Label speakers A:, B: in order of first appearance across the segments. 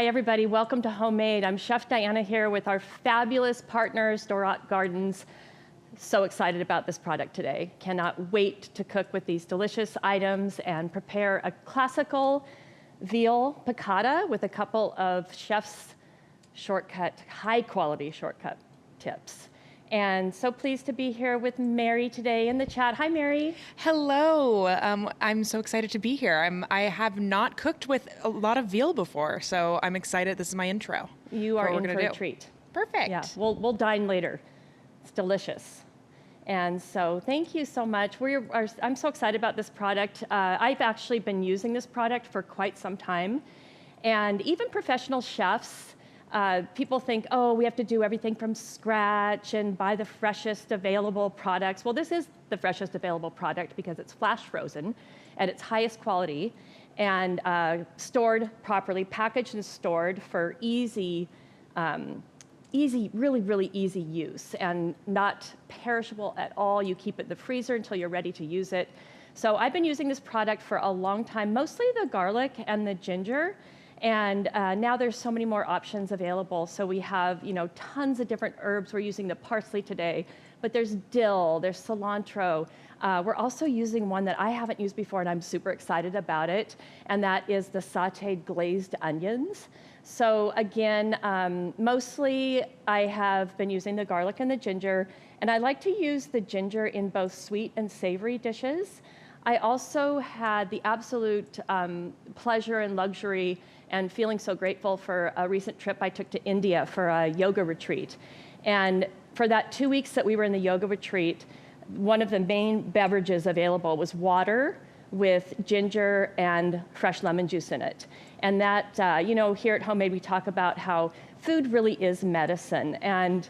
A: Hi, everybody. Welcome to Homemade. I'm Chef Diana here with our fabulous partners, Dorot Gardens. So excited about this product today. Cannot wait to cook with these delicious items and prepare a classical veal piccata with a couple of chef's high-quality shortcut tips. And so pleased to be here with Mary today in the chat. Hi, Mary.
B: Hello. I'm so excited to be here. I have not cooked with a lot of veal before, so I'm excited. This is my intro.
A: You are in for a treat.
B: Perfect.
A: Yeah, we'll dine later. It's delicious. And so thank you so much. I'm so excited about this product. I've actually been using this product for quite some time. And even professional chefs, people think, oh, we have to do everything from scratch and buy the freshest available products. Well, this is the freshest available product because it's flash frozen at its highest quality and stored properly, packaged and stored for easy, really easy use and not perishable at all. You keep it in the freezer until you're ready to use it. So I've been using this product for a long time, mostly the garlic and the ginger. And now there's so many more options available. So we have, tons of different herbs. We're using the parsley today, but there's dill, there's cilantro. We're also using one that I haven't used before, and I'm super excited about it, and that is the sauteed glazed onions. So again, mostly I have been using the garlic and the ginger, and I like to use the ginger in both sweet and savory dishes. I also had the absolute pleasure and luxury and feeling so grateful for a recent trip I took to India for a yoga retreat. And for that 2 weeks that we were in the yoga retreat, one of the main beverages available was water with ginger and fresh lemon juice in it. And that, here at Homemade, we talk about how food really is medicine. And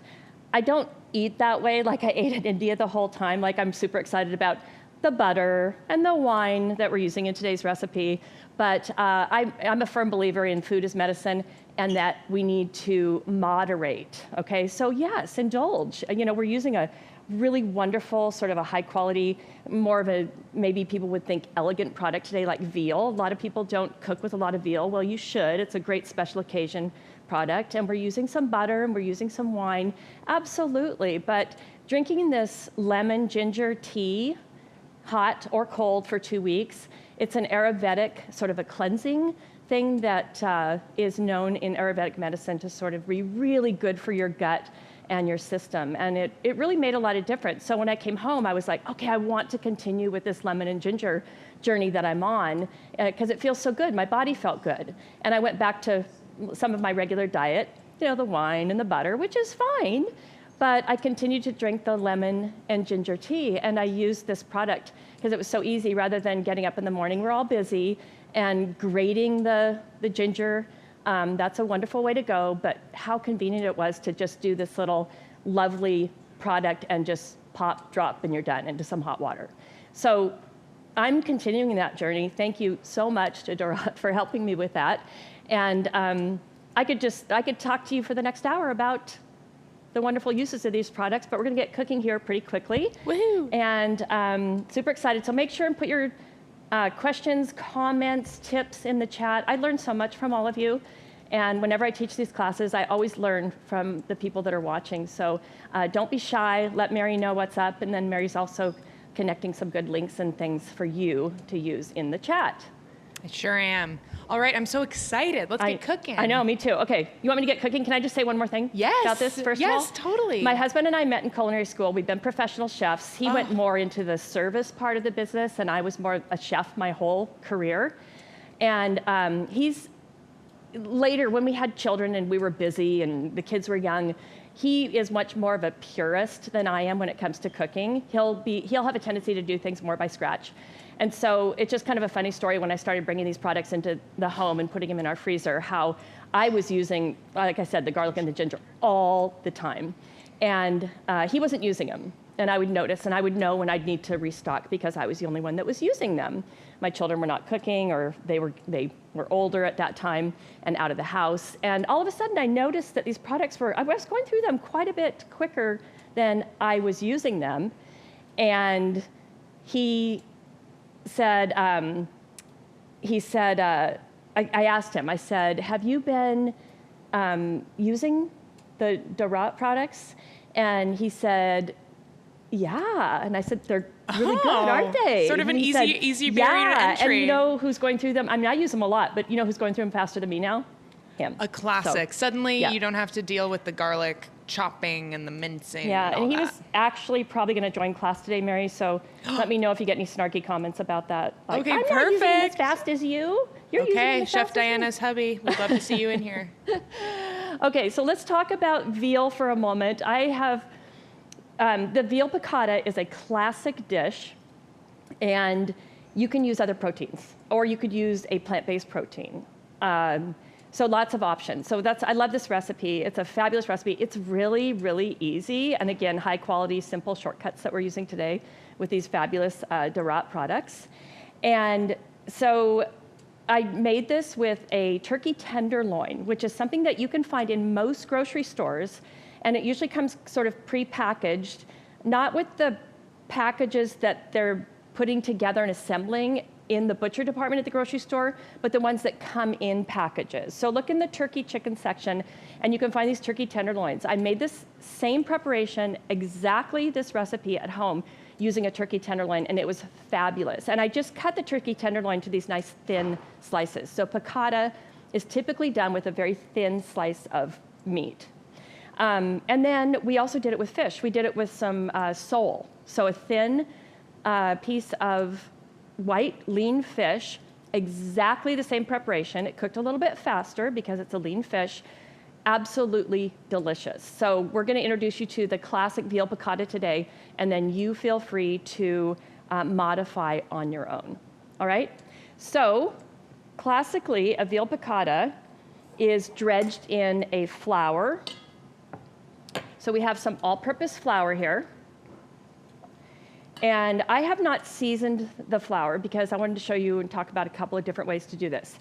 A: I don't eat that way like I ate in India the whole time. Like, I'm super excited about the butter and the wine that we're using in today's recipe. But I'm a firm believer in food as medicine and that we need to moderate, okay? So yes, indulge. We're using a really wonderful, sort of a high quality, more of a, maybe people would think elegant product today like veal. A lot of people don't cook with a lot of veal. Well, you should. It's a great special occasion product. And we're using some butter and we're using some wine. Absolutely. But drinking this lemon ginger tea, hot or cold for 2 weeks. It's an Ayurvedic, sort of a cleansing thing that is known in Ayurvedic medicine to sort of be really good for your gut and your system. And it really made a lot of difference. So when I came home, I was like, okay, I want to continue with this lemon and ginger journey that I'm on because it feels so good. My body felt good. And I went back to some of my regular diet, the wine and the butter, which is fine. But I continued to drink the lemon and ginger tea, and I used this product because it was so easy rather than getting up in the morning. We're all busy, and grating the ginger, that's a wonderful way to go, but how convenient it was to just do this little lovely product and just pop, drop, and you're done into some hot water. So I'm continuing that journey. Thank you so much to Dorot for helping me with that. And I could talk to you for the next hour about the wonderful uses of these products, but we're gonna get cooking here pretty quickly.
B: Woohoo!
A: And super excited. So make sure and put your questions, comments, tips in the chat. I learned so much from all of you. And whenever I teach these classes, I always learn from the people that are watching. So don't be shy, let Mary know what's up, and then Mary's also connecting some good links and things for you to use in the chat.
B: I sure am. All right, I'm so excited. Let's get cooking.
A: I know, me too. Okay, you want me to get cooking? Can I just say one more thing about this first of all?
B: Yes, totally.
A: My husband and I met in culinary school. We've been professional chefs. He went more into the service part of the business, and I was more a chef my whole career. And later, when we had children and we were busy and the kids were young, he is much more of a purist than I am when it comes to cooking. He'll have a tendency to do things more by scratch. And so it's just kind of a funny story when I started bringing these products into the home and putting them in our freezer, how I was using, like I said, the garlic and the ginger all the time. And he wasn't using them. And I would notice, and I would know when I'd need to restock because I was the only one that was using them. My children were not cooking, or they were older at that time and out of the house. And all of a sudden I noticed that these products I was going through them quite a bit quicker than I was using them. And he said, I asked him, I said, have you been using the Dorot products? And he said, yeah. And I said, they're really good, aren't they?
B: Sort of an
A: And he
B: easy barrier to entry.
A: And you know who's going through them? I mean, I use them a lot, but you know who's going through them faster than me now? Him.
B: A classic.
A: So,
B: Suddenly
A: yeah.
B: you don't have to deal with the garlic chopping and the mincing.
A: Yeah,
B: and all
A: and he
B: that.
A: was actually probably going to join class today, Mary, so let me know if you get any snarky comments about that. Like,
B: Okay,
A: I'm not using them as
B: perfect.
A: fast as you. You're using them
B: Okay,
A: as
B: Chef
A: fast as me."
B: Diana's hubby. We'd love to see you in here.
A: Okay, so let's talk about veal for a moment. I have, the veal piccata is a classic dish, and you can use other proteins, or you could use a plant-based protein. So lots of options. So I love this recipe. It's a fabulous recipe. It's really, really easy. And again, high quality, simple shortcuts that we're using today with these fabulous Dorot products. And so I made this with a turkey tenderloin, which is something that you can find in most grocery stores. And it usually comes sort of pre-packaged, not with the packages that they're putting together and assembling in the butcher department at the grocery store, but the ones that come in packages. So look in the turkey chicken section, and you can find these turkey tenderloins. I made this same preparation, exactly this recipe at home, using a turkey tenderloin, and it was fabulous. And I just cut the turkey tenderloin to these nice thin slices. So piccata is typically done with a very thin slice of meat. And then we also did it with fish. We did it with some sole. So a thin piece of white lean fish, exactly the same preparation. It cooked a little bit faster because it's a lean fish. Absolutely delicious. So we're going to introduce you to the classic veal piccata today, and then you feel free to modify on your own. All right? So classically, a veal piccata is dredged in a flour. So we have some all-purpose flour here. And I have not seasoned the flour because I wanted to show you and talk about a couple of different ways to do this.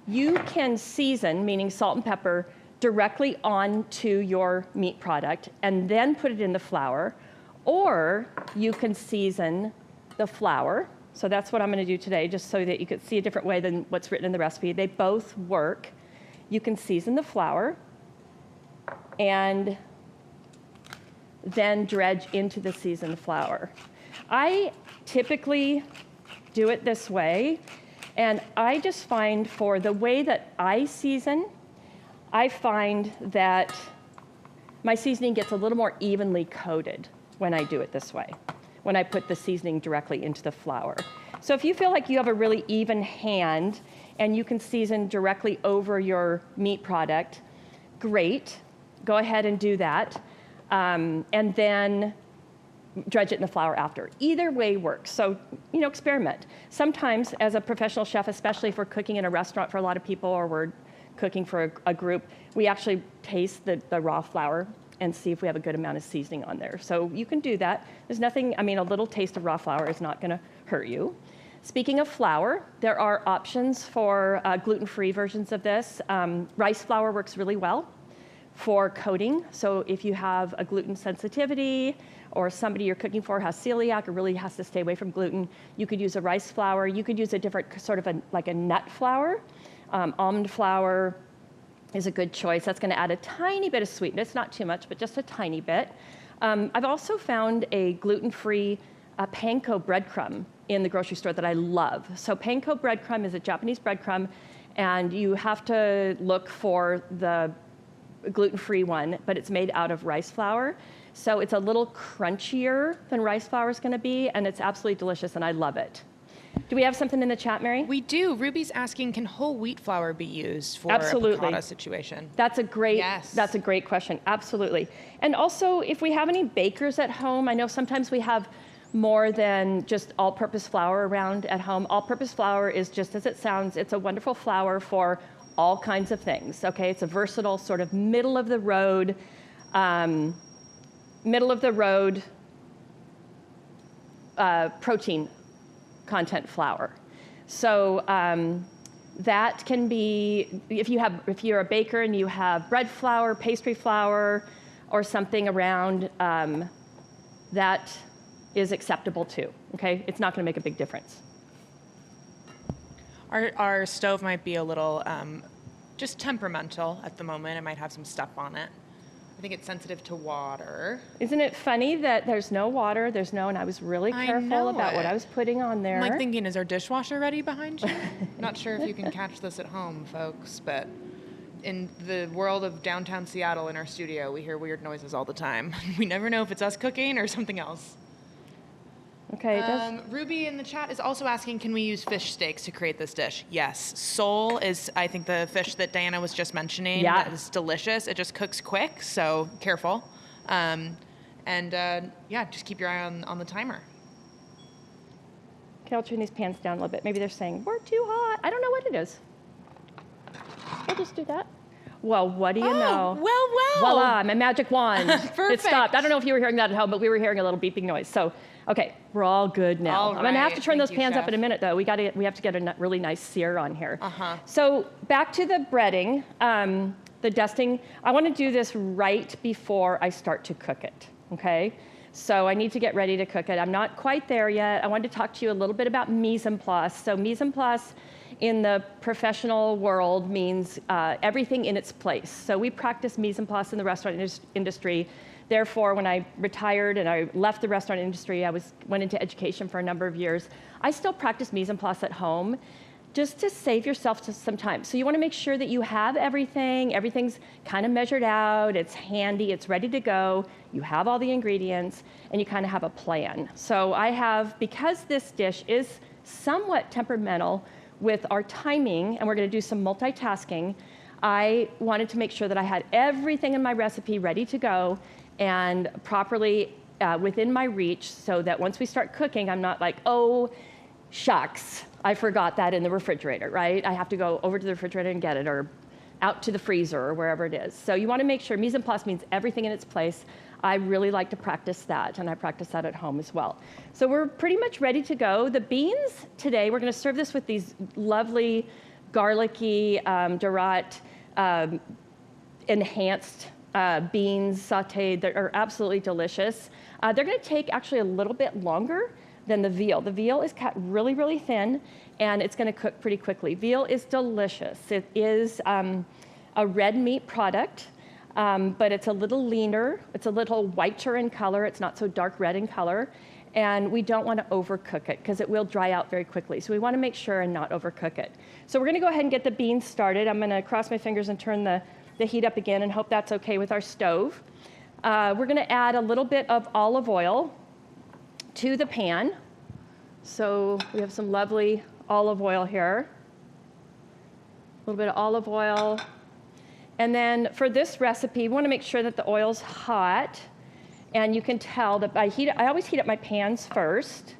A: You can season, meaning salt and pepper, directly onto your meat product and then put it in the flour, or you can season the flour. So that's what I'm going to do today, just so that you could see a different way than what's written in the recipe. They both work. You can season the flour and then dredge into the seasoned flour. I typically do it this way, and I just find for the way that I season, I find that my seasoning gets a little more evenly coated when I do it this way, when I put the seasoning directly into the flour. So if you feel like you have a really even hand and you can season directly over your meat product, great, go ahead and do that. And then dredge it in the flour after. Either way works. So, you know, experiment. Sometimes as a professional chef, especially if we're cooking in a restaurant for a lot of people or we're cooking for a group, we actually taste the raw flour and see if we have a good amount of seasoning on there. So you can do that. There's nothing, I mean, a little taste of raw flour is not gonna hurt you. Speaking of flour, there are options for gluten-free versions of this. Rice flour works really well for coating. So if you have a gluten sensitivity or somebody you're cooking for has celiac or really has to stay away from gluten, you could use a rice flour. You could use a different sort of like a nut flour. Almond flour is a good choice. That's going to add a tiny bit of sweetness, not too much, but just a tiny bit. I've also found a gluten-free panko breadcrumb in the grocery store that I love. So panko breadcrumb is a Japanese breadcrumb, and you have to look for the gluten-free one, but it's made out of rice flour. So it's a little crunchier than rice flour is going to be, and it's absolutely delicious, and I love it. Do we have something in the chat, Mary?
B: We do. Ruby's asking, can whole wheat flour be used for
A: Absolutely.
B: a piccata situation?
A: That's a great question. Absolutely. And also, if we have any bakers at home, I know sometimes we have more than just all-purpose flour around at home. All-purpose flour is just as it sounds. It's a wonderful flour for all kinds of things, okay? It's a versatile sort of middle-of-the-road protein content flour. So that can be, if you're a baker and you have bread flour, pastry flour, or something around, that is acceptable too, okay? It's not gonna make a big difference.
B: Our stove might be a little just temperamental at the moment. It might have some stuff on it. I think it's sensitive to water.
A: Isn't it funny that there's no water, and I was really careful about what I was putting on there.
B: I'm like thinking, is our dishwasher ready behind you? Not sure if you can catch this at home, folks, but in the world of downtown Seattle in our studio, we hear weird noises all the time. We never know if it's us cooking or something else.
A: Okay.
B: Ruby in the chat is also asking, can we use fish steaks to create this dish? Yes. Sole is, I think, the fish that Diana was just mentioning.
A: Yeah.
B: That is delicious. It just cooks quick, so careful. Yeah, just keep your eye on the timer.
A: Okay, I'll turn these pans down a little bit. Maybe they're saying, we're too hot. I don't know what it is. We'll just do that. Well, what do you know?
B: Well.
A: Voila, my magic wand.
B: Perfect.
A: It stopped. I don't know if you were hearing that at home, but we were hearing a little beeping noise. So, okay, we're all good now.
B: All
A: I'm gonna have to
B: right.
A: turn those
B: Thank you,
A: pans up
B: Chef.
A: in a minute, though. We have to get a really nice sear on here.
B: Uh-huh.
A: So back to the breading, the dusting. I want to do this right before I start to cook it. Okay. So I need to get ready to cook it. I'm not quite there yet. I wanted to talk to you a little bit about mise en place. So mise en place in the professional world means everything in its place. So we practice mise en place in the restaurant industry. Therefore, when I retired and I left the restaurant industry, I went into education for a number of years. I still practice mise en place at home just to save yourself some time. So you want to make sure that you have everything. Everything's kind of measured out. It's handy. It's ready to go. You have all the ingredients, and you kind of have a plan. So because this dish is somewhat temperamental with our timing, and we're going to do some multitasking, I wanted to make sure that I had everything in my recipe ready to go and properly within my reach, so that once we start cooking, I'm not like, oh, shucks, I forgot that in the refrigerator, right? I have to go over to the refrigerator and get it, or out to the freezer, or wherever it is. So you want to make sure mise en place means everything in its place. I really like to practice that, and I practice that at home as well. So we're pretty much ready to go. The beans today, we're going to serve this with these lovely garlicky Dorot enhanced beans sauteed that are absolutely delicious. They're going to take actually a little bit longer than the veal. The veal is cut really, really thin, and it's going to cook pretty quickly. Veal is delicious. It is a red meat product, but it's a little leaner. It's a little whiter in color. It's not so dark red in color. And we don't want to overcook it because it will dry out very quickly. So we want to make sure and not overcook it. So we're going to go ahead and get the beans started. I'm going to cross my fingers and turn the heat up again and hope that's okay with our stove. We're going to add a little bit of olive oil to the pan. So we have some lovely olive oil here. A little bit of olive oil. And then for this recipe, we want to make sure that the oil's hot. And you can tell that I always heat up my pans first,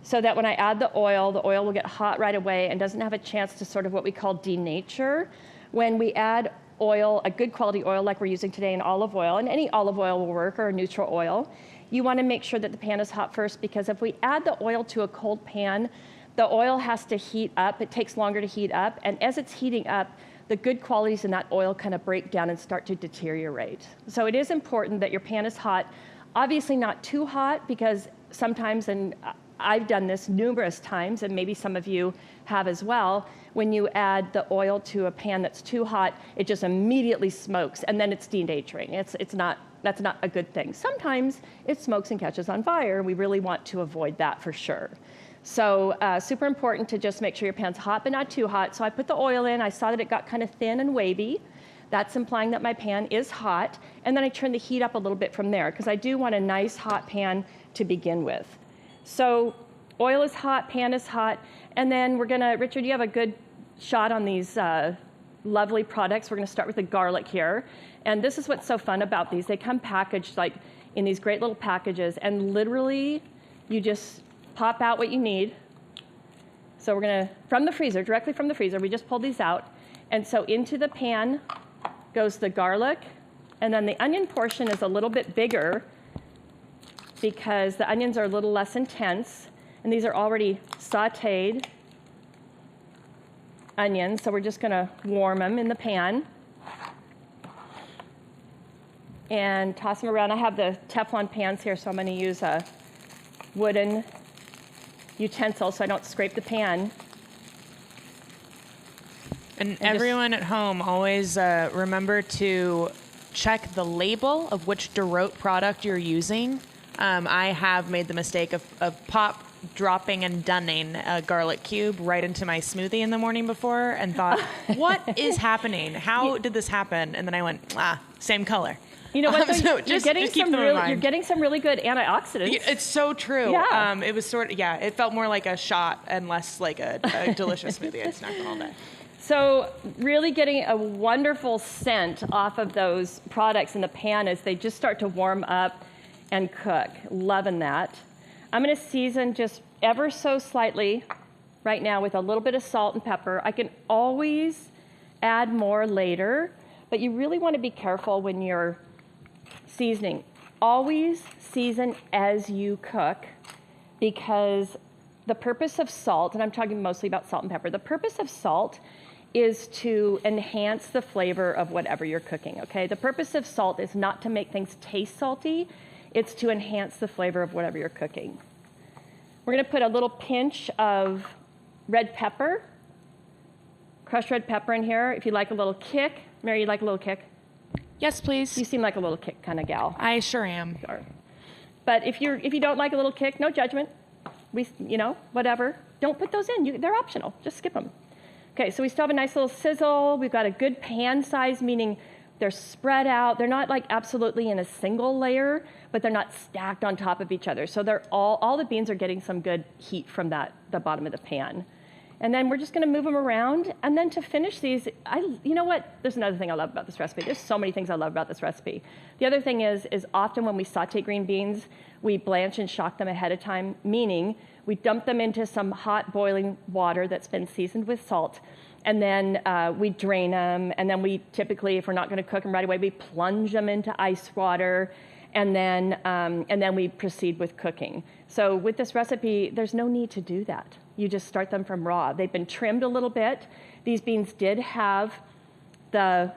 A: so that when I add the oil will get hot right away and doesn't have a chance to sort of what we call denature. When we add oil, a good quality oil like we're using today, in olive oil, and any olive oil will work, or a neutral oil, you want to make sure that the pan is hot first, because if we add the oil to a cold pan, the oil has to heat up. It takes longer to heat up, and as it's heating up, the good qualities in that oil kind of break down and start to deteriorate. So it is important that your pan is hot. Obviously not too hot, because sometimes, and I've done this numerous times, and maybe some of you have as well, when you add the oil to a pan that's too hot, it just immediately smokes, and then it's denaturing. That's not a good thing. Sometimes it smokes and catches on fire. We really want to avoid that for sure. So super important to just make sure your pan's hot, but not too hot. So I put the oil in. I saw that it got kind of thin and wavy. That's implying that my pan is hot. And then I turn the heat up a little bit from there, because I do want a nice hot pan to begin with. So oil is hot, pan is hot. And then we're going to, Richard, you have a good shot on these lovely products. We're going to start with the garlic here. And this is what's so fun about these. They come packaged like in these great little packages, and literally you just pop out what you need. So we're going to, from the freezer, directly from the freezer, we just pulled these out. And so into the pan goes the garlic, and then the onion portion is a little bit bigger because the onions are a little less intense, and these are already sauteed onions, so we're just going to warm them in the pan and toss them around. I have the Teflon pans here, so I'm going to use a wooden utensil so I don't scrape the pan.
B: And everyone at home, always remember to check the label of which Dorot product you're using. I have made the mistake of dropping and dunning a garlic cube right into my smoothie in the morning before and thought, what is happening? How did this happen? And then I went, same color.
A: You know what? Though,
B: So
A: you're getting some really good antioxidants.
B: It's so true.
A: Yeah.
B: It was it felt more like a shot and less like a delicious smoothie. I snacked on all day.
A: So really getting a wonderful scent off of those products in the pan as they just start to warm up and cook. Loving that. I'm going to season just ever so slightly right now with a little bit of salt and pepper. I can always add more later, but you really want to be careful when you're seasoning. Always season as you cook, because the purpose of salt, and I'm talking mostly about salt and pepper, the purpose of salt is to enhance the flavor of whatever you're cooking, okay? The purpose of salt is not to make things taste salty, it's to enhance the flavor of whatever you're cooking. We're gonna put a little pinch of red pepper, crushed red pepper in here. If you like a little kick, Mary, you like a little kick?
B: Yes, please.
A: You seem like a little kick kind of gal.
B: I sure am.
A: Sure. But if you don't like a little kick, no judgment. Whatever. Don't put those in. They're optional. Just skip them. Okay, so we still have a nice little sizzle. We've got a good pan size, meaning they're spread out. They're not like absolutely in a single layer, but they're not stacked on top of each other. So they're all the beans are getting some good heat from the bottom of the pan. And then we're just gonna move them around. And then to finish these, you know what? There's another thing I love about this recipe. There's so many things I love about this recipe. The other thing is often when we saute green beans, we blanch and shock them ahead of time, meaning we dump them into some hot boiling water that's been seasoned with salt. And then we drain them. And then we typically, if we're not gonna cook them right away, we plunge them into ice water. And then we proceed with cooking. So with this recipe, there's no need to do that. You just start them from raw. They've been trimmed a little bit. These beans did have the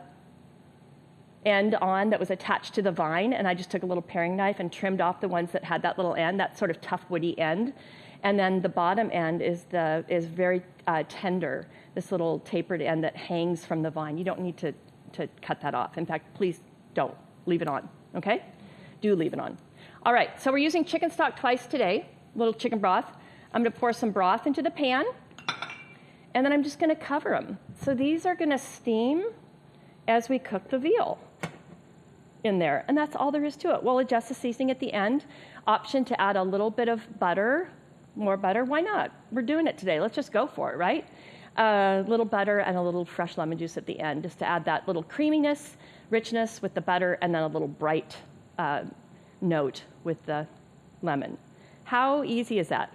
A: end on that was attached to the vine, and I just took a little paring knife and trimmed off the ones that had that little end, that sort of tough woody end. And then the bottom end is very tender, this little tapered end that hangs from the vine. You don't need to cut that off. In fact, please don't. Leave it on, okay? Do leave it on. All right, so we're using chicken stock twice today, little chicken broth. I'm gonna pour some broth into the pan, and then I'm just gonna cover them. So these are gonna steam as we cook the veal in there, and that's all there is to it. We'll adjust the seasoning at the end. Option to add a little bit of butter, more butter, why not? We're doing it today, let's just go for it, right? A little butter and a little fresh lemon juice at the end, just to add that little creaminess, richness with the butter, and then a little bright note with the lemon. How easy is that?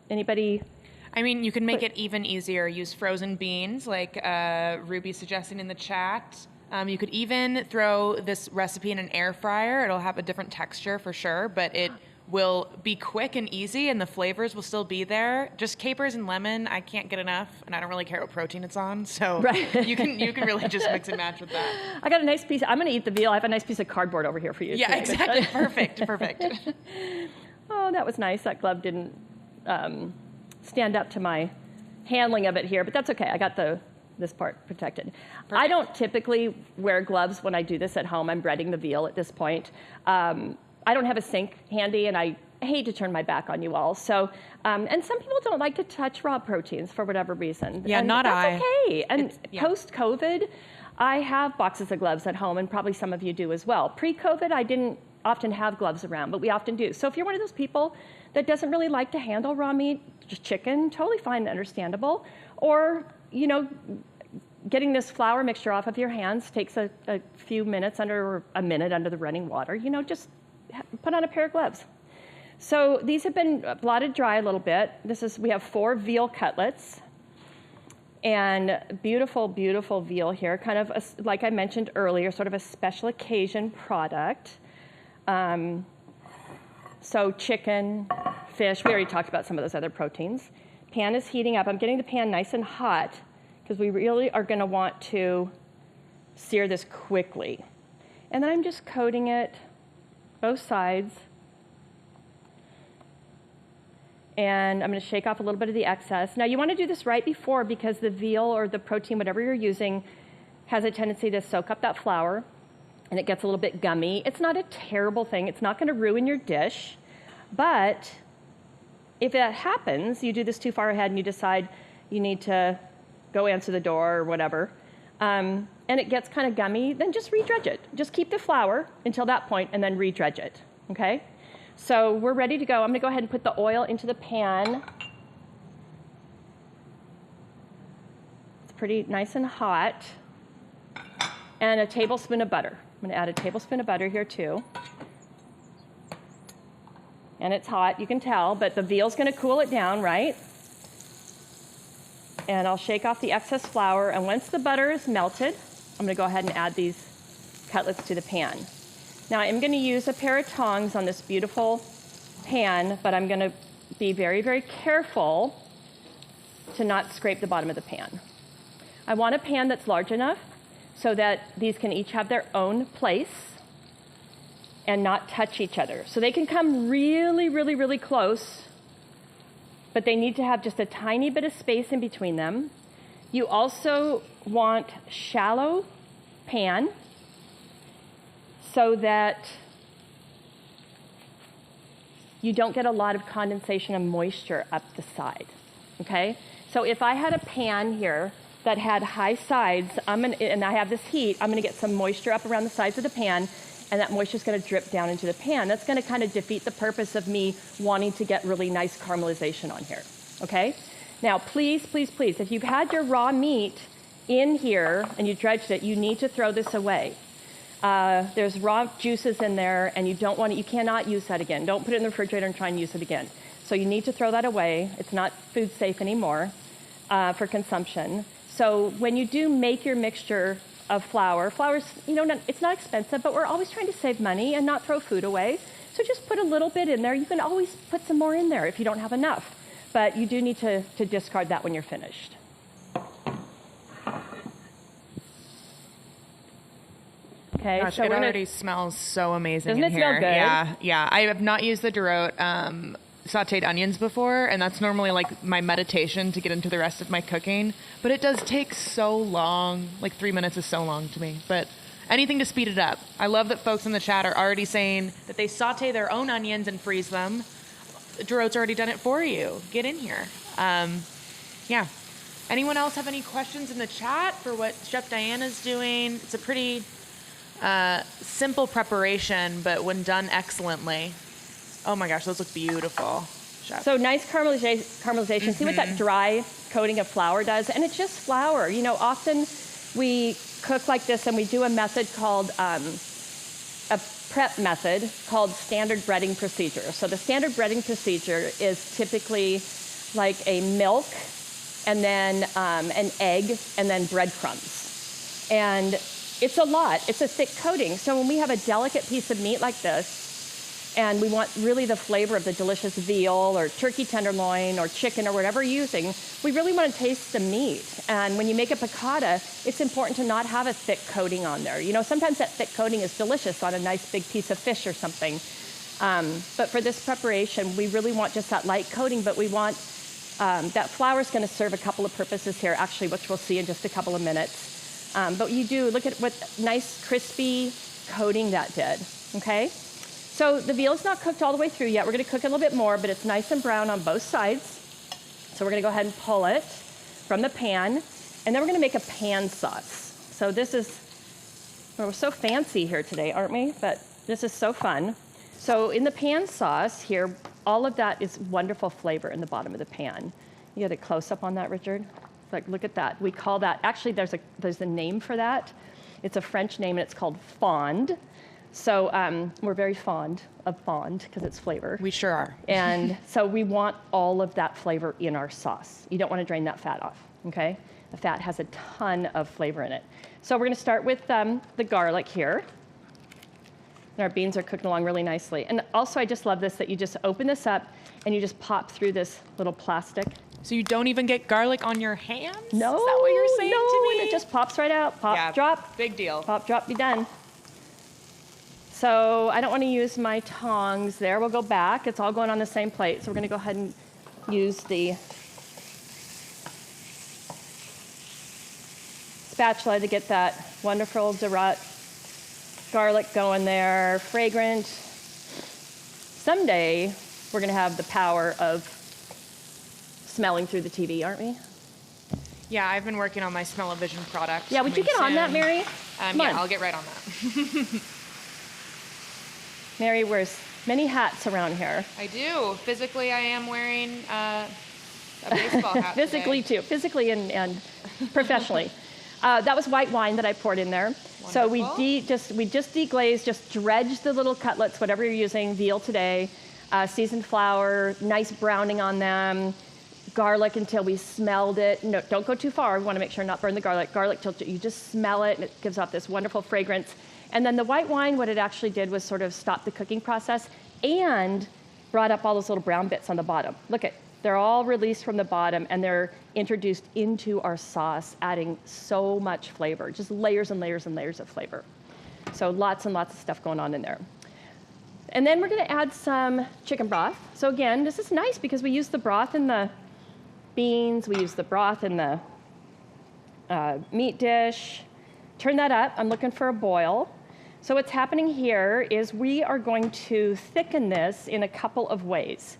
A: Anybody?
B: I mean, you can make it even easier. Use frozen beans, like Ruby's suggesting in the chat. You could even throw this recipe in an air fryer. It'll have a different texture for sure, but it will be quick and easy, and the flavors will still be there. Just capers and lemon, I can't get enough, and I don't really care what protein it's on, so right. you can really just mix and match with that.
A: I got a nice piece. I'm going to eat the veal. I have a nice piece of cardboard over here for you.
B: Yeah, too. Exactly. Perfect.
A: Oh, that was nice. That glove didn't stand up to my handling of it here, but that's okay. I got this part protected. Perfect. I don't typically wear gloves when I do this at home. I'm breading the veal at this point. I don't have a sink handy, and I hate to turn my back on you all. So, and some people don't like to touch raw proteins for whatever reason.
B: Yeah,
A: and
B: not
A: that's
B: I.
A: Okay. And post-COVID, I have boxes of gloves at home, and probably some of you do as well. Pre-COVID, I didn't often have gloves around, but we often do. So if you're one of those people that doesn't really like to handle raw meat, just chicken, totally fine and understandable. Or, getting this flour mixture off of your hands takes a few minutes or a minute under the running water. Just put on a pair of gloves. So these have been blotted dry a little bit. We have 4 veal cutlets, and beautiful, beautiful veal here, kind of like I mentioned earlier, sort of a special occasion product. So chicken, fish, we already talked about some of those other proteins. Pan is heating up. I'm getting the pan nice and hot because we really are going to want to sear this quickly. And then I'm just coating it both sides. And I'm going to shake off a little bit of the excess. Now you want to do this right before because the veal or the protein, whatever you're using, has a tendency to soak up that flour and it gets a little bit gummy. It's not a terrible thing. It's not going to ruin your dish. But if that happens, you do this too far ahead and you decide you need to go answer the door or whatever, and it gets kind of gummy, then just redredge it. Just keep the flour until that point and then redredge it, okay? So we're ready to go. I'm going to go ahead and put the oil into the pan. It's pretty nice and hot. And a tablespoon of butter. I'm going to add a tablespoon of butter here too. And it's hot, you can tell, but the veal's going to cool it down, right? And I'll shake off the excess flour, and once the butter is melted, I'm going to go ahead and add these cutlets to the pan. Now I'm going to use a pair of tongs on this beautiful pan, but I'm going to be very, very careful to not scrape the bottom of the pan. I want a pan that's large enough so that these can each have their own place and not touch each other. So they can come really, really, really close, but they need to have just a tiny bit of space in between them. You also want shallow pan so that you don't get a lot of condensation and moisture up the side, okay? So if I had a pan here that had high sides, and I have this heat, I'm gonna get some moisture up around the sides of the pan, and that moisture is going to drip down into the pan. That's going to kind of defeat the purpose of me wanting to get really nice caramelization on here, okay? Now, please, please, please, if you've had your raw meat in here and you dredged it, you need to throw this away. There's raw juices in there, and you cannot use that again. Don't put it in the refrigerator and try and use it again. So you need to throw that away. It's not food safe anymore for consumption. So when you do make your mixture of flour. Flour's, it's not expensive, but we're always trying to save money and not throw food away. So just put a little bit in there. You can always put some more in there if you don't have enough. But you do need to discard that when you're finished. Okay,
B: Gosh,
A: so
B: it already smells so amazing in here.
A: Doesn't it smell good?
B: Yeah. I have not used the Dorot sauteed onions before, and that's normally like my meditation to get into the rest of my cooking. But it does take so long. Like 3 minutes is so long to me. But anything to speed it up. I love that folks in the chat are already saying that they saute their own onions and freeze them. Dorot's already done it for you. Get in here. Yeah. Anyone else have any questions in the chat for what Chef Diana's doing? It's a pretty simple preparation, but when done excellently. Oh my gosh, those look beautiful, Chef.
A: So nice caramelization. Mm-hmm. See what that dry coating of flour does? And it's just flour. Often we cook like this and we do a method called, a prep method called standard breading procedure. So the standard breading procedure is typically like a milk and then an egg and then breadcrumbs. And it's a lot. It's a thick coating. So when we have a delicate piece of meat like this, and we want really the flavor of the delicious veal or turkey tenderloin or chicken or whatever you're using, we really want to taste the meat. And when you make a piccata, it's important to not have a thick coating on there. Sometimes that thick coating is delicious on a nice big piece of fish or something. But for this preparation, we really want just that light coating, but we want, that flour is going to serve a couple of purposes here, actually, which we'll see in just a couple of minutes. But you do, look at what nice crispy coating that did, okay? So the veal is not cooked all the way through yet. We're going to cook a little bit more, but it's nice and brown on both sides. So we're going to go ahead and pull it from the pan, and then we're going to make a pan sauce. So this is, we're so fancy here today, aren't we? But this is so fun. So in the pan sauce here, all of that is wonderful flavor in the bottom of the pan. You get a close-up on that, Richard? Like, look at that. We call that, actually there's a name for that. It's a French name, and it's called fond. So we're very fond of fond because it's flavor.
B: We sure are.
A: And so we want all of that flavor in our sauce. You don't want to drain that fat off, okay? The fat has a ton of flavor in it. So we're going to start with the garlic here. And our beans are cooking along really nicely. And also I just love this, that you just open this up and you just pop through this little plastic.
B: So you don't even get garlic on your hands?
A: No.
B: Is that what you're saying to me?
A: And it just pops right out. Pop, drop.
B: Big deal.
A: Pop, drop, be done. So I don't want to use my tongs there. We'll go back. It's all going on the same plate. So we're going to go ahead and use the spatula to get that wonderful Dorot garlic going there, fragrant. Someday, we're gonna have the power of smelling through the TV, aren't we?
B: Yeah, I've been working on my smell-o-vision product.
A: Yeah, would you get on that, Mary?
B: Yeah, I'll get right on that.
A: Mary wears many hats around here.
B: I do. Physically, I am wearing a baseball hat
A: Physically
B: today.
A: too, physically and professionally. That was white wine that I poured in there.
B: Wonderful.
A: So we just deglazed, just dredged the little cutlets, whatever you're using, veal today, seasoned flour, nice browning on them, garlic until we smelled it. No, don't go too far. We want to make sure not burn the garlic. Garlic till you just smell it, and it gives off this wonderful fragrance. And then the white wine, what it actually did was sort of stop the cooking process and brought up all those little brown bits on the bottom. Look at, they're all released from the bottom, and they're introduced into our sauce, adding so much flavor, just layers and layers and layers of flavor. So lots and lots of stuff going on in there. And then we're gonna add some chicken broth. So again, this is nice because we use the broth in the beans, we use the broth in the meat dish. Turn that up, I'm looking for a boil. So what's happening here is we are going to thicken this in a couple of ways.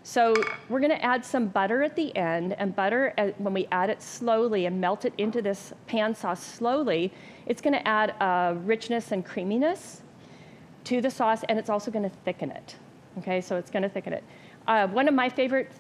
A: So we're gonna add some butter at the end, and butter, when we add it slowly and melt it into this pan sauce slowly, it's gonna add richness and creaminess to the sauce, and it's also gonna thicken it. Okay, so it's gonna thicken it. One of my favorite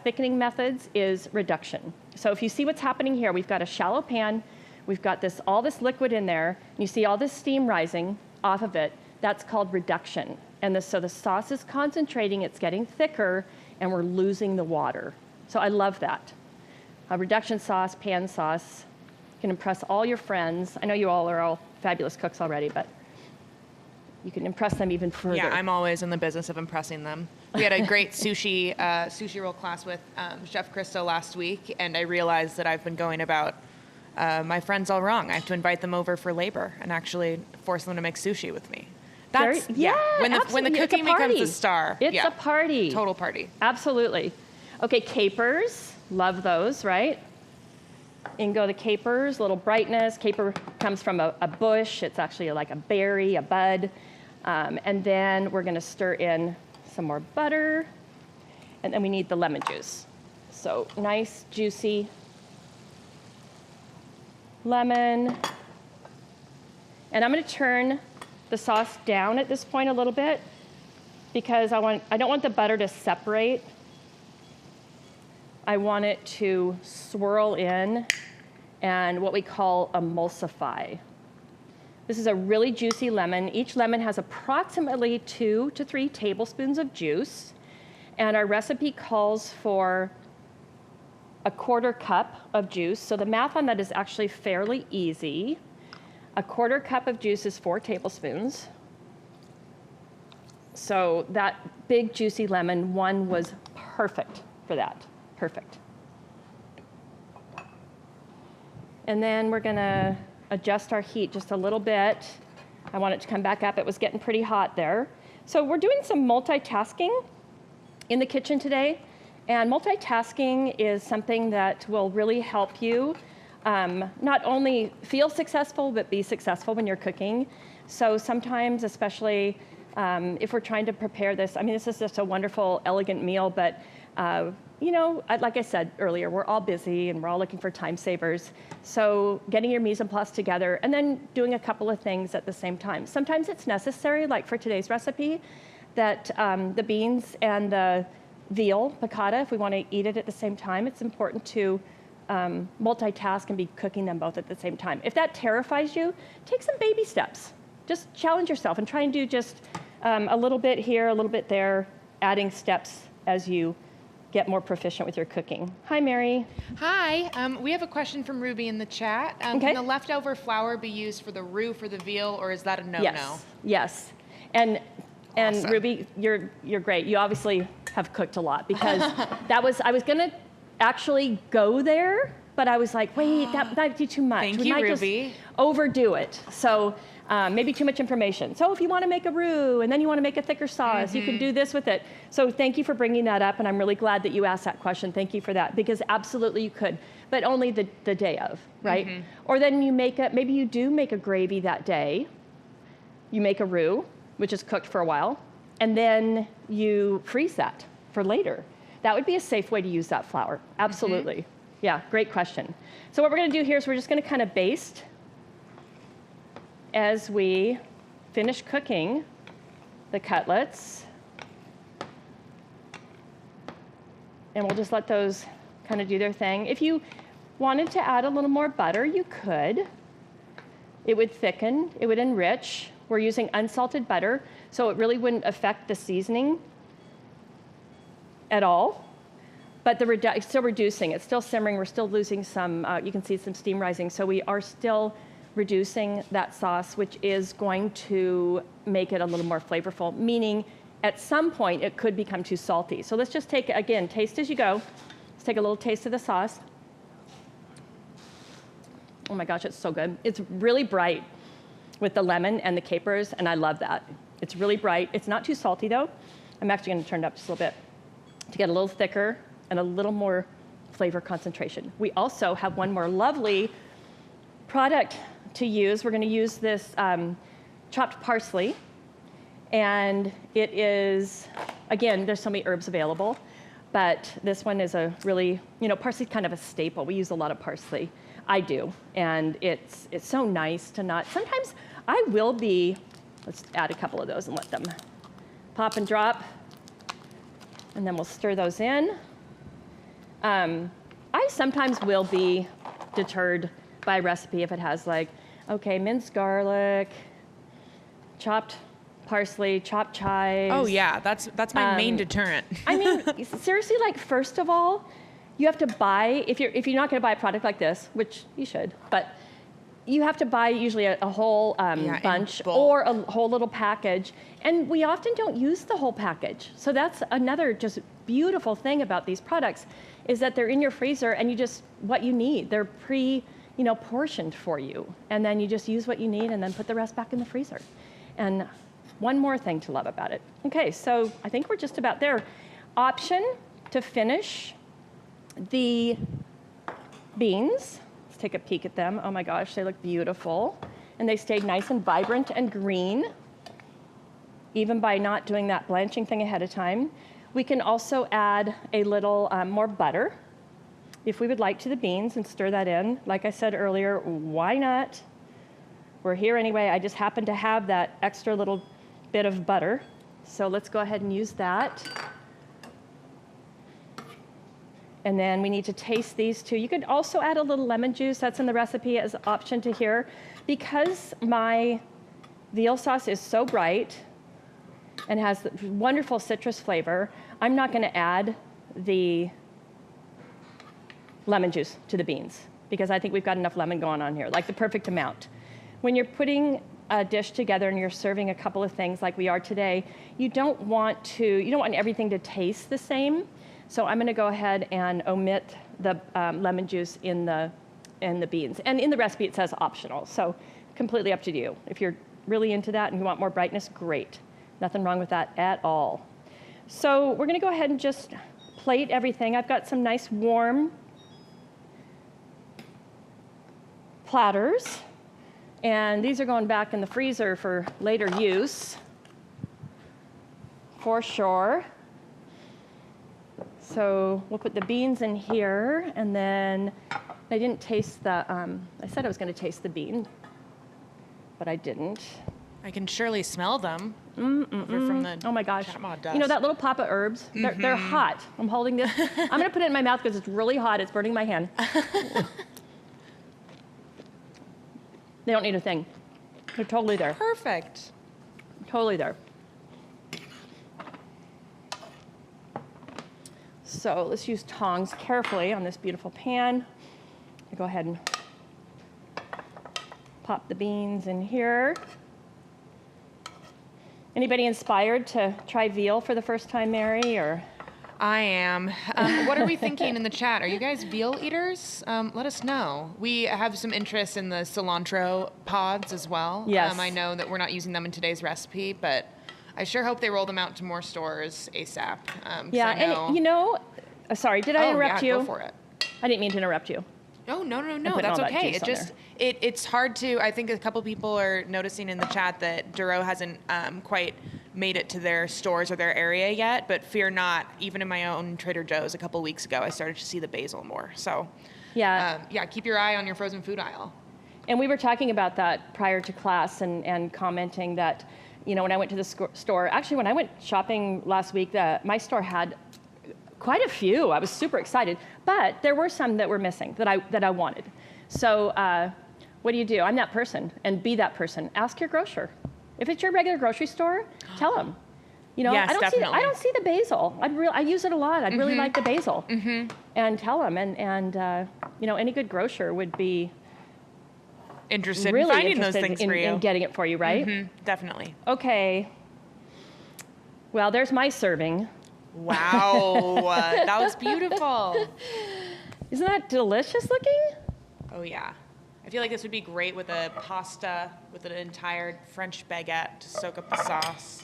A: thickening methods is reduction. So if you see what's happening here, we've got a shallow pan, we've got all this liquid in there, and you see all this steam rising off of it. That's called reduction. And so the sauce is concentrating, it's getting thicker, and we're losing the water. So I love that. A reduction sauce, pan sauce, can impress all your friends. I know you all are all fabulous cooks already, but you can impress them even further.
B: Yeah, I'm always in the business of impressing them. We had a great sushi roll class with Chef Christo last week, and I realized that I've been going about my friends all wrong. I have to invite them over for labor and actually force them to make sushi with me. That's when the cooking becomes a star.
A: It's a party.
B: Total party.
A: Absolutely. Okay, capers, love those, right? In go the capers, little brightness. Caper comes from a bush. It's actually like a berry, a bud. And then we're gonna stir in some more butter, and then we need the lemon juice. So nice, juicy lemon. And I'm gonna turn the sauce down at this point a little bit because I don't want the butter to separate. I want it to swirl in and what we call emulsify. This is a really juicy lemon. Each lemon has approximately 2 to 3 tablespoons of juice, and our recipe calls for a 1/4 cup of juice. So the math on that is actually fairly easy. A 1/4 cup of juice is 4 tablespoons. So that big juicy lemon one was perfect for that, perfect. And then we're gonna adjust our heat just a little bit. I want it to come back up. It was getting pretty hot there. So we're doing some multitasking in the kitchen today. And multitasking is something that will really help you not only feel successful, but be successful when you're cooking. So sometimes, especially if we're trying to prepare this, I mean, this is just a wonderful, elegant meal, but you know, like I said earlier, we're all busy and we're all looking for time savers. So getting your mise en place together and then doing a couple of things at the same time. Sometimes it's necessary, like for today's recipe, that the beans and the veal piccata, if we want to eat it at the same time, it's important to multitask and be cooking them both at the same time. If that terrifies you, take some baby steps. Just challenge yourself and try and do just a little bit here, a little bit there, adding steps as you get more proficient with your cooking. Hi, Mary.
B: Hi. We have a question from Ruby in the chat.
A: Okay.
B: Can the leftover flour be used for the roux for the veal, or is that a no-no?
A: Yes. Yes. And
B: Awesome.
A: Ruby, you're great. You obviously have cooked a lot because I was gonna actually go there, but I was like, wait, that might be too much.
B: Thank
A: We
B: you,
A: might
B: Ruby.
A: just overdo it. So maybe too much information. So if you want to make a roux and then you want to make a thicker sauce, you can do this with it. So thank you for bringing that up, and I'm really glad that you asked that question. Thank you for that, because absolutely you could, but only the day of, right? Or then you maybe you do make a gravy that day. You make a roux, which is cooked for a while, and then you freeze that for later. That would be a safe way to use that flour. Absolutely. Yeah, great question. So what we're going to do here is we're just going to kind of baste as we finish cooking the cutlets. And we'll just let those kind of do their thing. If you wanted to add a little more butter, you could. It would thicken, it would enrich. We're using unsalted butter, so it really wouldn't affect the seasoning at all. But it's still reducing, it's still simmering, we're still losing some, you can see some steam rising, so we are still reducing that sauce, which is going to make it a little more flavorful, meaning at some point it could become too salty. So let's just take, again, taste as you go. Let's take a little taste of the sauce. Oh my gosh, it's so good. It's really bright with the lemon and the capers, and I love that. It's really bright. It's not too salty though. I'm actually gonna turn it up just a little bit to get a little thicker and a little more flavor concentration. We also have one more lovely product to use. We're going to use this chopped parsley, and it is, again, there's so many herbs available, but this one is a really, parsley's kind of a staple. We use a lot of parsley. I do, and it's so nice to not, sometimes I will be, let's add a couple of those and let them pop and drop, and then we'll stir those in. I sometimes will be deterred by a recipe if it has like, okay, minced garlic, chopped parsley, chopped chives.
B: Oh yeah, that's my main deterrent.
A: I mean, seriously, like first of all, you have to buy, if you're not gonna buy a product like this, which you should, but you have to buy usually a whole bunch or a whole little package, and we often don't use the whole package. So that's another just beautiful thing about these products, is that they're in your freezer and you just, what you need. They're portioned for you. And then you just use what you need and then put the rest back in the freezer. And one more thing to love about it. Okay, so I think we're just about there. Option to finish the beans. Let's take a peek at them. Oh my gosh, they look beautiful. And they stayed nice and vibrant and green, even by not doing that blanching thing ahead of time. We can also add a little more butter, if we would like, to the beans and stir that in. Like I said earlier, why not? We're here anyway. I just happen to have that extra little bit of butter. So let's go ahead and use that. And then we need to taste these two. You could also add a little lemon juice. That's in the recipe as an option to here. Because my veal sauce is so bright and has the wonderful citrus flavor, I'm not going to add the lemon juice to the beans, because I think we've got enough lemon going on here, like the perfect amount. When you're putting a dish together and you're serving a couple of things like we are today, you don't want everything to taste the same. So I'm going to go ahead and omit the lemon juice in the beans. And in the recipe it says optional, so completely up to you. If you're really into that and you want more brightness, great. Nothing wrong with that at all. So we're going to go ahead and just plate everything. I've got some nice warm platters, and these are going back in the freezer for later use, for sure. So we'll put the beans in here, and then I didn't taste the, I said I was going to taste the bean, but I didn't.
B: I can surely smell them from the
A: oh my gosh.
B: dust.
A: You know that little pop of herbs? They're hot. I'm holding this. I'm going to put it in my mouth because it's really hot. It's burning my hand. They don't need a thing. They're totally there.
B: Perfect.
A: Totally there. So let's use tongs carefully on this beautiful pan. I'll go ahead and pop the beans in here. Anybody inspired to try veal for the first time, Mary? Or
B: I am. What are we thinking in the chat? Are you guys veal eaters? Let us know. We have some interest in the cilantro pods as well.
A: Yes.
B: I know that we're not using them in today's recipe, but I sure hope they roll them out to more stores ASAP.
A: Yeah, and you know, sorry, did I interrupt you?
B: Go for it.
A: I didn't mean to interrupt you.
B: Oh, no,
A: putting
B: that's
A: all that
B: okay.
A: juice
B: It
A: on
B: just, it's hard to, I think a couple people are noticing in the chat that Dorot hasn't quite made it to their stores or their area yet, but fear not, even in my own Trader Joe's a couple weeks ago, I started to see the basil more. So
A: Yeah.
B: Keep your eye on your frozen food aisle.
A: And we were talking about that prior to class and commenting that, you know, when I went to the store, actually when I went shopping last week, my store had quite a few. I was super excited, but there were some that were missing that I wanted. So what do? I'm that person, and be that person. Ask your grocer. If it's your regular grocery store, tell them. You know,
B: Yes,
A: I don't see the basil. I use it a lot. I'd really like the basil. And tell them, and you know, any good grocer would be
B: interested
A: really
B: in finding
A: interested
B: those things for you.
A: in getting it for you, right?
B: Definitely.
A: Okay. Well, there's my serving.
B: Wow, that was beautiful.
A: Isn't that delicious looking?
B: Oh yeah. I feel like this would be great with a pasta with an entire French baguette to soak up the sauce.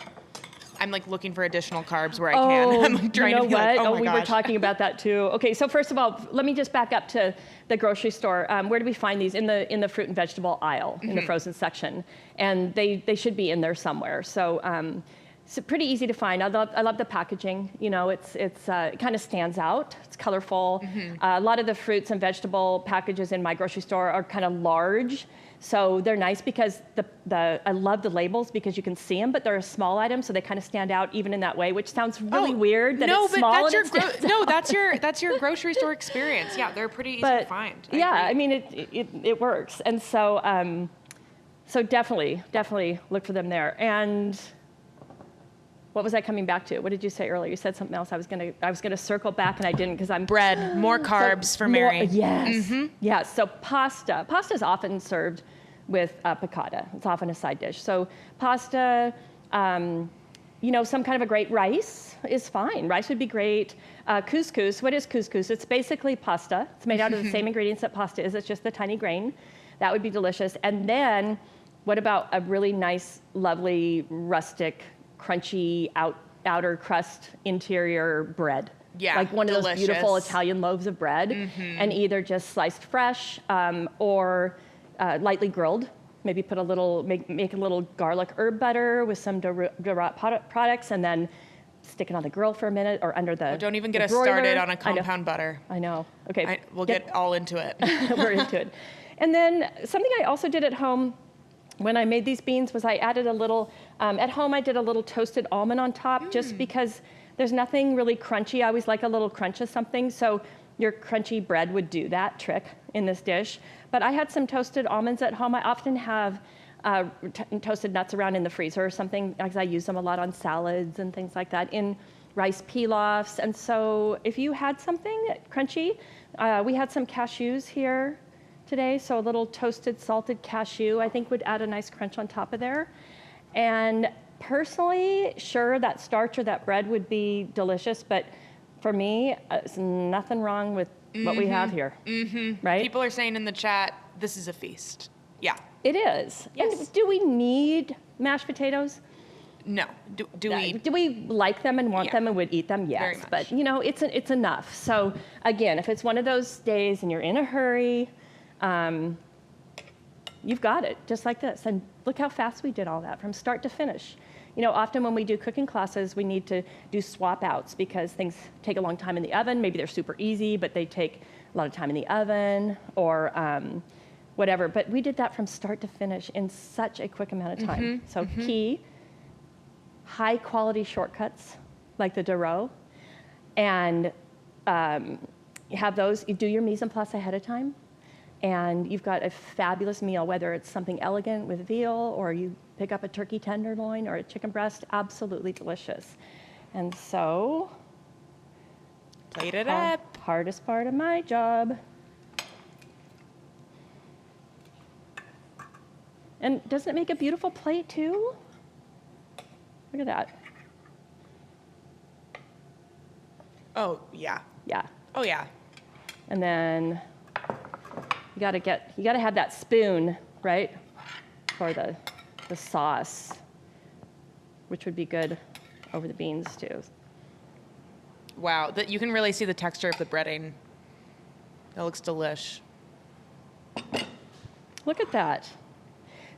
B: I'm like looking for additional carbs where I can. I'm like trying to be like, oh my
A: we
B: gosh.
A: were talking about that too. Okay, so first of all, let me just back up to the grocery store. Where do we find these? In the fruit and vegetable aisle, in the frozen section, and they should be in there somewhere. So. It's pretty easy to find. I love the packaging. You know, it kind of stands out. It's colorful. A lot of the fruits and vegetable packages in my grocery store are kind of large, so they're nice because I love the labels because you can see them, but they're a small item, so they kind of stand out even in that way, which sounds really weird. That it's small
B: that's your grocery store experience. Yeah, they're pretty easy to find.
A: I mean, it works, and so so definitely look for them there. And what was I coming back to? What did you say earlier? You said something else. I was gonna circle back, and I didn't because I'm
B: bread, more carbs for Mary.
A: Yes, yes. So pasta is often served with piccata. It's often a side dish. So pasta, you know, some kind of a great rice is fine. Rice would be great. Couscous. What is couscous? It's basically pasta. It's made out of the same ingredients that pasta is. It's just the tiny grain. That would be delicious. And then, what about a really nice, lovely, rustic, crunchy outer crust, interior bread?
B: Yeah,
A: like one of those beautiful Italian loaves of bread, and either just sliced fresh or lightly grilled. Maybe put make a little garlic herb butter with some Dorot products, and then stick it on the grill for a minute or under the.
B: Don't even get us started on a compound butter.
A: I know. Okay,
B: we'll get all into it.
A: We're into it. And then something I also did at home when I made these beans was I added a little, at home I did a little toasted almond on top just because there's nothing really crunchy. I always like a little crunch of something, so your crunchy bread would do that trick in this dish. But I had some toasted almonds at home. I often have toasted nuts around in the freezer or something because I use them a lot on salads and things like that, in rice pilafs. And so if you had something crunchy, we had some cashews here today, so a little toasted salted cashew I think would add a nice crunch on top of there. And personally, sure, that starch or that bread would be delicious, but for me, there's nothing wrong with what we have here, right?
B: People are saying in the chat, this is a feast. Yeah.
A: It is.
B: Yes.
A: And do we need mashed potatoes?
B: No.
A: Do we like them and want them and would eat them? Yes.
B: Very much.
A: But, you know, it's enough. So, again, if it's one of those days and you're in a hurry, you've got it, just like this. And look how fast we did all that from start to finish. You know, often when we do cooking classes, we need to do swap outs because things take a long time in the oven. Maybe they're super easy, but they take a lot of time in the oven or whatever. But we did that from start to finish in such a quick amount of time. So key, high quality shortcuts like the Dorot, and you have those, you do your mise en place ahead of time, and you've got a fabulous meal, whether it's something elegant with veal or you pick up a turkey tenderloin or a chicken breast, absolutely delicious. And so,
B: plate it up.
A: Hardest part of my job. And doesn't it make a beautiful plate too? Look at that.
B: Oh, yeah.
A: Yeah.
B: Oh, yeah.
A: And then you gotta have that spoon, right? For the sauce, which would be good over the beans too.
B: Wow, you can really see the texture of the breading. That looks delish.
A: Look at that.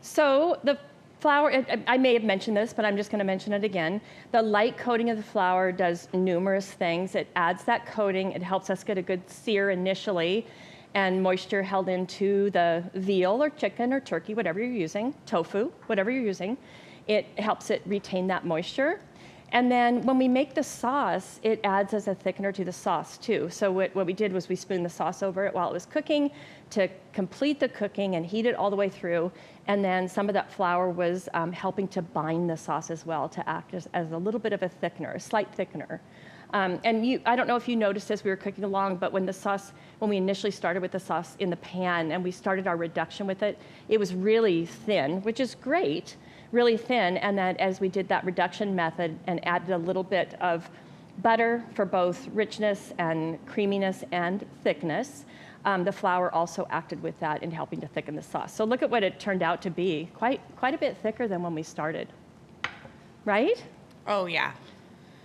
A: So the flour, I may have mentioned this, but I'm just going to mention it again. The light coating of the flour does numerous things. It adds that coating. It helps us get a good sear initially and moisture held into the veal or chicken or turkey, whatever you're using, tofu, whatever you're using. It helps it retain that moisture. And then when we make the sauce, it adds as a thickener to the sauce too. So what we did was we spooned the sauce over it while it was cooking to complete the cooking and heat it all the way through. And then some of that flour was helping to bind the sauce as well, to act as a little bit of a thickener, a slight thickener. I don't know if you noticed as we were cooking along, but when we initially started with the sauce in the pan and we started our reduction with it, it was really thin, which is great. Really thin, and that as we did that reduction method and added a little bit of butter for both richness and creaminess and thickness, the flour also acted with that in helping to thicken the sauce. So look at what it turned out to be, quite a bit thicker than when we started, right?
B: Oh yeah.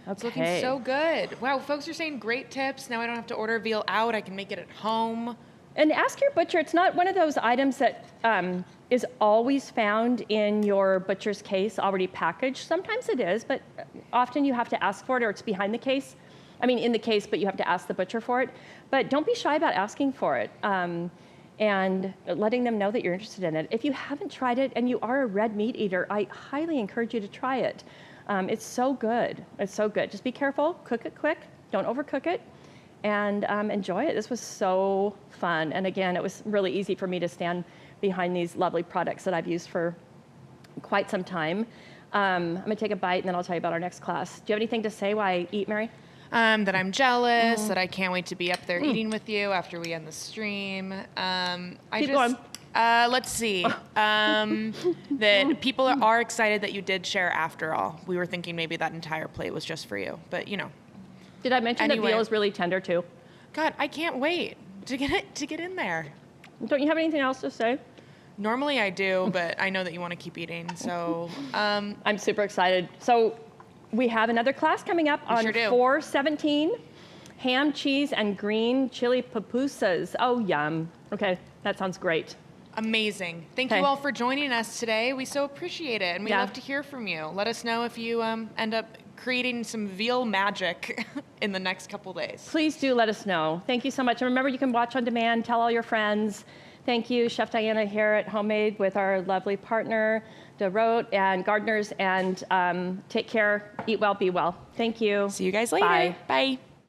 A: Okay.
B: It's looking so good. Wow, folks are saying great tips. Now I don't have to order veal out. I can make it at home.
A: And ask your butcher, it's not one of those items that is always found in your butcher's case already packaged. Sometimes it is, but often you have to ask for it or it's behind the case. I mean, in the case, but you have to ask the butcher for it. But don't be shy about asking for it and letting them know that you're interested in it. If you haven't tried it and you are a red meat eater, I highly encourage you to try it. It's so good. It's so good. Just be careful, cook it quick, don't overcook it. And enjoy it. This was so fun. And again, it was really easy for me to stand behind these lovely products that I've used for quite some time. I'm gonna take a bite and then I'll tell you about our next class. Do you have anything to say while I eat, Mary?
B: That I'm jealous, that I can't wait to be up there eating with you after we end the stream.
A: Keep going.
B: Let's see. That people are excited that you did share after all. We were thinking maybe that entire plate was just for you, but you know.
A: Did I mention that veal is really tender too?
B: God, I can't wait to get in there.
A: Don't you have anything else to say?
B: Normally I do, but I know that you want to keep eating, so.
A: I'm super excited. So we have another class coming up on 4/17, ham, cheese, and green chili pupusas. Oh, yum. Okay, that sounds great.
B: Amazing. Thank you all for joining us today. We so appreciate it, and we love to hear from you. Let us know if you end up creating some veal magic in the next couple days.
A: Please do let us know. Thank you so much. And remember, you can watch on demand, tell all your friends. Thank you, Chef Diana here at Homemade with our lovely partner, Dorot, and gardeners. And take care, eat well, be well. Thank you.
B: See you guys later.
A: Bye.
B: Bye.